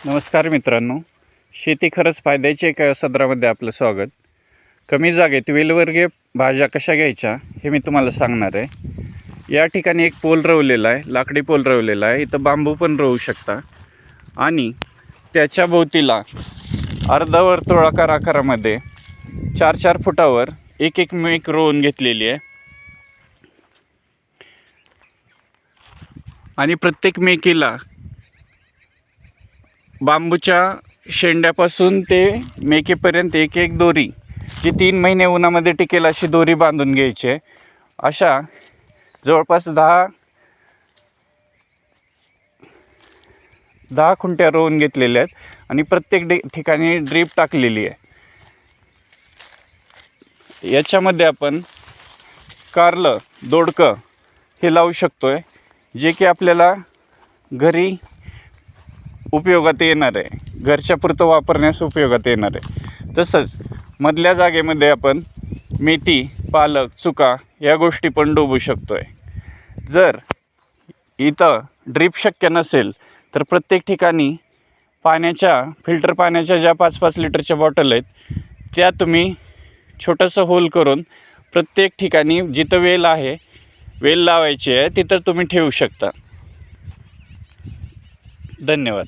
नमस्कार मित्रांनो, शेती खरंच फायद्याची एका सदरामध्ये आपलं स्वागत. कमी जागेत वेलवर्गीय भाज्या कशा घ्यायच्या हे मी तुम्हाला सांगणार आहे. या ठिकाणी एक पोल रवलेला आहे, लाकडी पोल रवलेला आहे. इथं बांबू पण रवू शकता आणि त्याच्या भोवतीला अर्धवर्तुळाकार आकारामध्ये 4-4 फुटावर एक मेक रोवून घेतलेली आहे आणि प्रत्येक मेकीला बांबूच्या शेंड्यापासून ते मेकेपर्यंत एक दोरी, जी 3 महिने उन्हामध्ये टिकेल अशी दोरी बांधून घ्यायची आहे. अशा जवळपास 10 खुंट्या रोवून घेतलेल्या आहेत आणि प्रत्येक ठिकाणी ड्रीप टाकलेली आहे. याच्यामध्ये आपण कारलं, दोडकं हे लावू शकतो आहे, जे की आपल्याला घरी उपयोगात येणार आहे, घरच्या पुरतं वापरण्यास उपयोगात येणार आहे. तसंच मधल्या जागेमध्ये आपण मेथी, पालक, चुका या गोष्टी पण डोबू शकतो आहे. जर इथं ड्रीप शक्य नसेल तर प्रत्येक ठिकाणी फिल्टर पाण्याच्या ज्या 5-5 लिटरच्या बॉटल आहेत त्या तुम्ही छोटंसं होल करून प्रत्येक ठिकाणी जिथं वेल लावायची आहे तिथं तुम्ही ठेवू शकता. धन्यवाद.